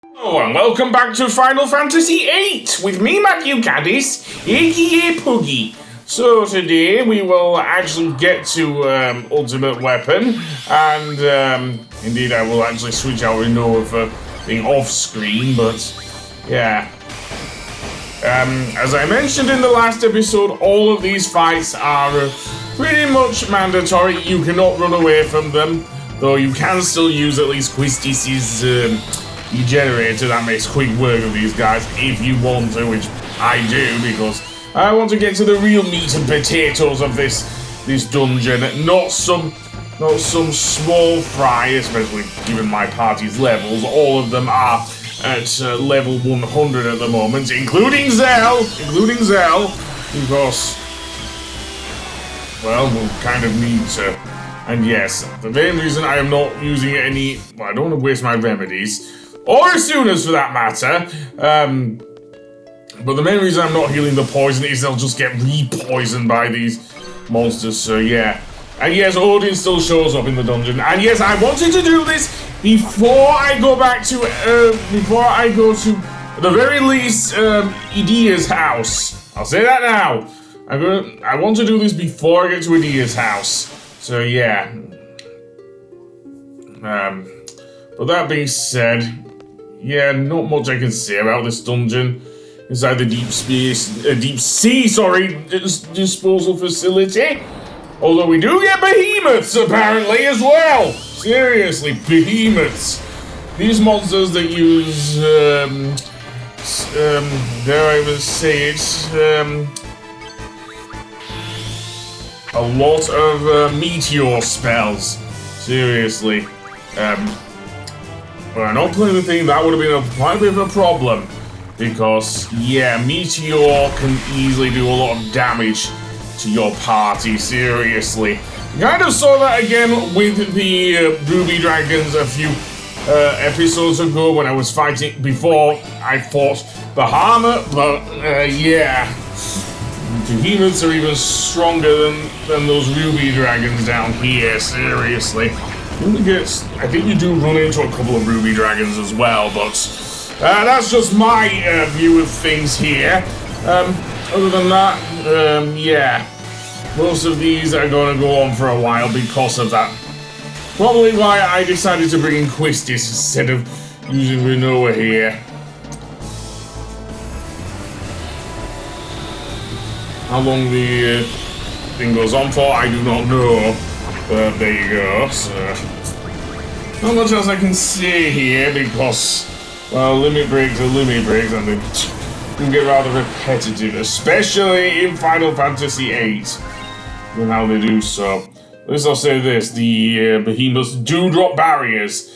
Hello and welcome back to Final Fantasy VIII with me, Matthew Caddis, aka Puggy. So today we will actually get to Ultimate Weapon, and indeed I will actually switch out Renoa for being off screen, but yeah. As I mentioned in the last episode, all of these fights are pretty much mandatory. You cannot run away from them, though you can still use at least Quistis's generator that makes quick work of these guys if you want to, which I do because I want to get to the real meat and potatoes of this dungeon, not some small fry, especially given my party's levels. All of them are at level 100 at the moment, including Zell, because, well, we'll kind of need to. And yes, the main reason I am not using any, well, I don't want to waste my remedies, or Asunas for that matter, but the main reason I'm not healing the poison is they'll just get re-poisoned by these monsters, so yeah. And yes, Odin still shows up in the dungeon, and yes, I wanted to do this before I go back to, before I go to, at the very least, Idia's house. I'll say that now. I want to do this before I get to Idia's house, so yeah. But that being said, yeah, not much I can say about this dungeon inside the deep sea disposal facility. Although we do get behemoths apparently as well. Seriously, behemoths. These monsters that use, dare I even say it, a lot of meteor spells. Seriously. Well, not playing the thing, that would have been quite a bit of a problem. Because, yeah, Meteor can easily do a lot of damage to your party, seriously. Kind of saw that again with the Ruby Dragons a few episodes ago when I was fighting, before I fought Bahamut, but, yeah. Behemoths are even stronger than those Ruby Dragons down here, seriously. I think you do run into a couple of Ruby Dragons as well, but that's just my view of things here. Other than that, yeah, most of these are going to go on for a while because of that. Probably why I decided to bring in Quistis instead of using Renoa here. How long the thing goes on for, I do not know. But there you go, so not much else I can say here because, well, limit breaks are limit breaks and they can get rather repetitive, especially in Final Fantasy VIII, and how they do so. At least I'll say this, the behemoths do drop barriers.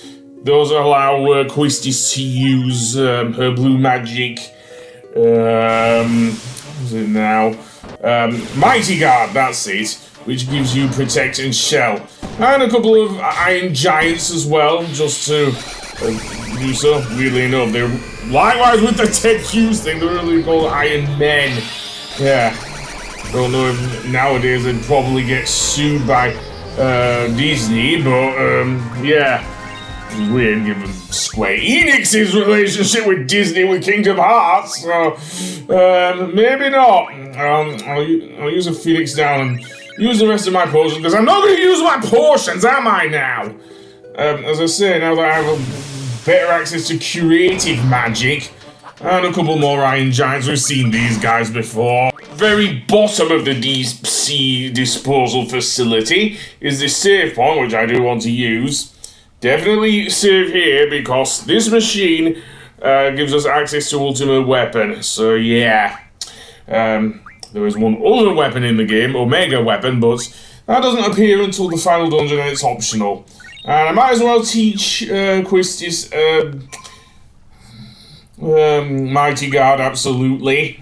Those allow Quistis to use her blue magic, what is it now? Mighty Guard, that's it. Which gives you Protect and Shell. And a couple of Iron Giants as well, just to do so. Weirdly enough, they're likewise with the Ted Hughes thing, they're really called Iron Men. Yeah. Don't know if nowadays they'd probably get sued by Disney, but yeah. It's weird given Square Enix's relationship with Disney with Kingdom Hearts, so maybe not. I'll use a Phoenix down and use the rest of my potions, because I'm not going to use my potions, am I now? As I say, now that I have better access to curative magic, and a couple more Iron Giants, we've seen these guys before. Very bottom of the deep sea disposal facility is the save point, which I do want to use. Definitely save here, because this machine gives us access to Ultimate Weapon, so yeah. There is one other weapon in the game, Omega Weapon, but that doesn't appear until the final dungeon and it's optional. And I might as well teach Quistis Mighty Guard, absolutely.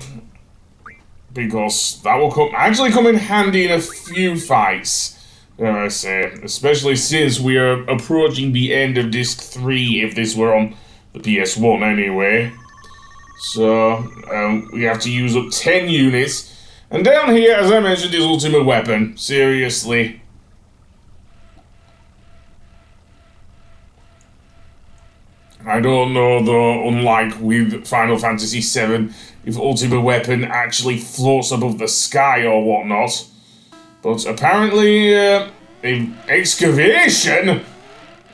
Because that will actually come in handy in a few fights, dare I say. Especially since we are approaching the end of Disc 3, if this were on the PS1 anyway. So, we have to use up 10 units. And down here, as I mentioned, is Ultimate Weapon. Seriously. I don't know though, unlike with Final Fantasy VII, if Ultima Weapon actually floats above the sky or whatnot. But apparently, in excavation?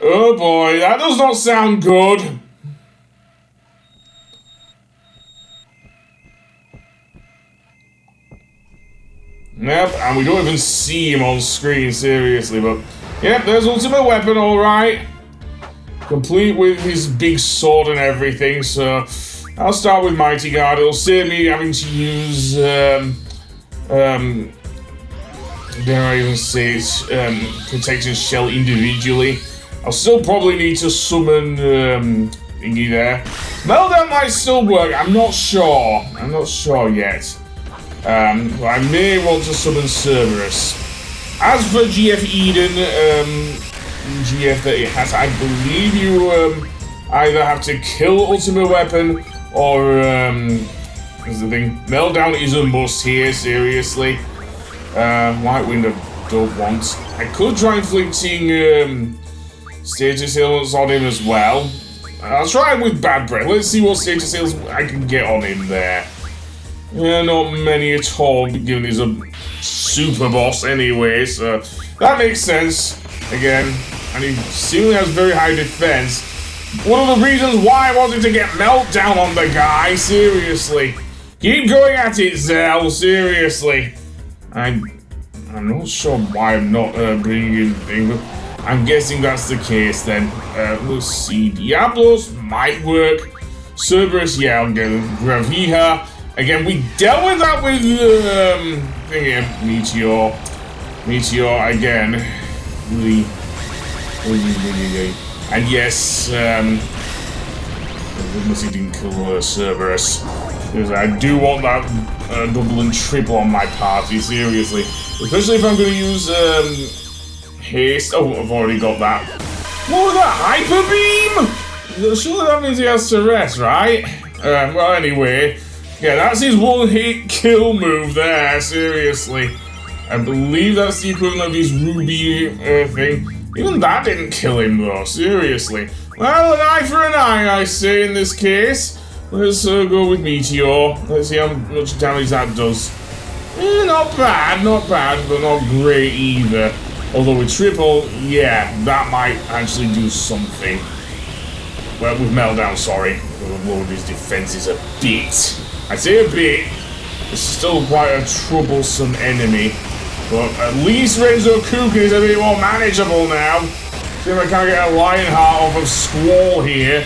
Oh boy, that does not sound good. Yep, and we don't even see him on screen, seriously, but... Yep, there's Ultimate Weapon, alright. Complete with his big sword and everything, so... I'll start with Mighty Guard. It'll save me having to use, dare I even say it, Protection Shell individually. I'll still probably need to summon, thingy there. Meltdown might still work, I'm not sure. I'm not sure yet. But I may want to summon Cerberus. As for GF Eden, GF that it has, I believe you, either have to kill Ultimate Weapon, or, here's the thing, Meltdown is a must here, seriously. White Wind I don't want. I could try inflicting, status ailments on him as well. I'll try it with Bad Breath. Let's see what status ailments I can get on him there. Yeah, not many at all, given he's a super boss anyway, so that makes sense. Again, and he seemingly has very high defense. One of the reasons why I wanted to get Meltdown on the guy, seriously. Keep going at it, Zell, seriously. I'm not sure why I'm not bringing in thing, but I'm guessing that's the case then. Let's see, Diablos might work. Cerberus, yeah, I'll get Gravija. Again, we dealt with that with, Meteor. Meteor, again. Really. And yes, goodness he didn't kill Cerberus. Because I do want that double and triple on my party, seriously. Especially if I'm going to use, haste. Oh, I've already got that. What was that? Hyper beam? Surely that means he has to rest, right? Well, anyway. Yeah, that's his one-hit kill move there, seriously. I believe that's the equivalent of his ruby thing. Even that didn't kill him though, seriously. Well, an eye for an eye, I say, in this case. Let's go with Meteor. Let's see how much damage that does. Not bad, but not great either. Although with triple, yeah, that might actually do something. Well, with Meltdown, sorry. We'll lower his defenses a bit. I say a bit. It's still quite a troublesome enemy. But at least Renzo Kukin is a bit more manageable now. See if I can get a Lionheart off of Squall here.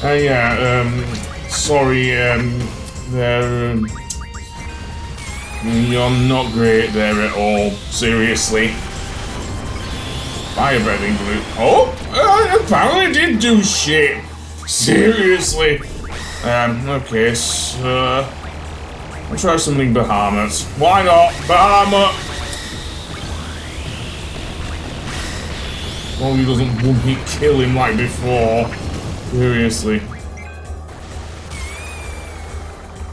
And yeah, sorry, you're not great there at all. Seriously. Fire breathing blue. Oh, apparently it did do shit. Seriously. Okay, so I'll try something Bahamut. Why not? Bahamut! Well, he doesn't one-hit kill him like before. Seriously.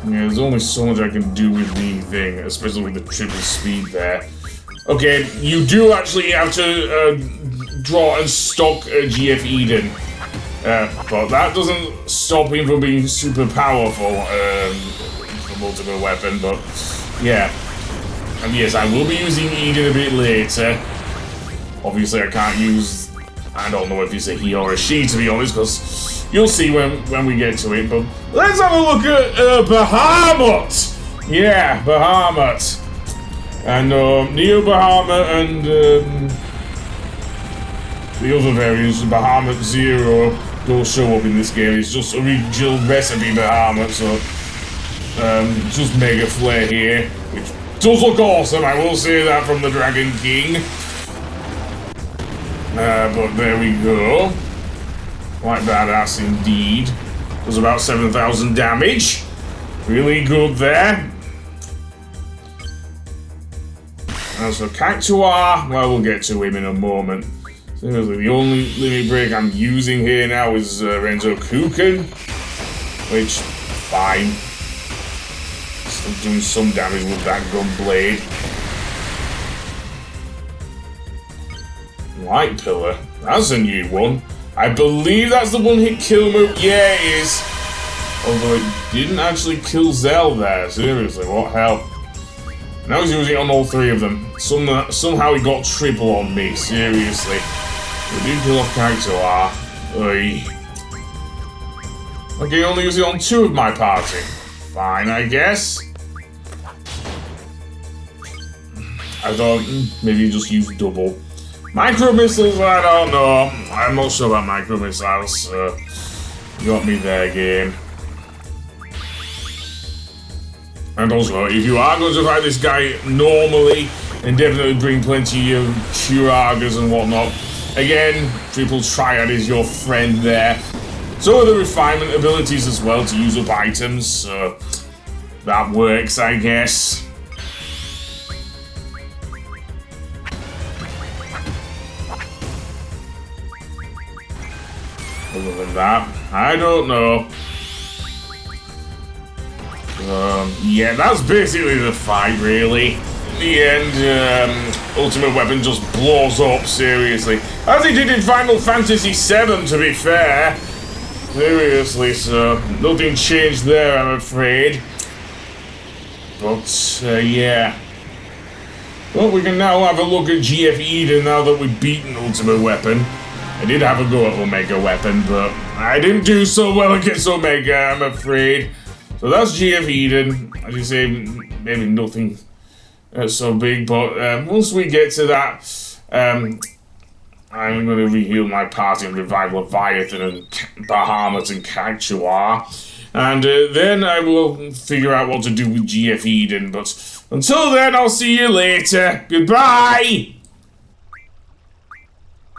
Yeah, there's only so much I can do with the thing, especially with the triple speed there. Okay, you do actually have to draw and stock GF Eden. But that doesn't stop him from being super powerful from Ultimate Weapon, but yeah. And yes, I will be using Eden a bit later. Obviously, I can't use... I don't know if it's a he or a she, to be honest, because you'll see when we get to it. But let's have a look at Bahamut! Yeah, Bahamut. And Neo Bahamut and the other variants, Bahamut Zero, don't show up in this game. It's just original recipe Bahamut, so just Mega Flare here, which does look awesome, I will say that from the Dragon King. But there we go. Quite badass indeed. Does about 7,000 damage. Really good there. As for Cactuar, well, we'll get to him in a moment. Seriously, the only limit break I'm using here now is Renzo Kuken, which, fine. Still doing some damage with that Gunblade. Light Pillar, that's a new one. I believe that's the one-hit kill move. Yeah, it is. Although it didn't actually kill Zell there. Seriously, what hell? Now he's using it on all three of them. Somehow he got triple on me. Seriously. We did kill off Kaitoa. Okay, he only used it on 2 of my party. Fine, I guess. I thought maybe just use double. Micro missiles, I don't know. I'm not sure about micro missiles. You got me there, game. And also, if you are going to fight this guy normally, then definitely bring plenty of Kuragas and whatnot. Again, Triple Triad is your friend there. So are the refinement abilities as well to use up items, so that works, I guess. Other than that, I don't know. Yeah, that's basically the fight, really. In the end, Ultimate Weapon just blows up, seriously. As he did in Final Fantasy VII, to be fair. Seriously, so nothing changed there, I'm afraid. But, yeah. Well, we can now have a look at GF Eden now that we've beaten Ultimate Weapon. I did have a go at Omega Weapon, but I didn't do so well against Omega, I'm afraid. So that's GF Eden. As you say, maybe nothing so big, but once we get to that, I'm going to reheal my party and revive Leviathan and Bahamut and Kaituar. And then I will figure out what to do with GF Eden, but until then, I'll see you later. Goodbye!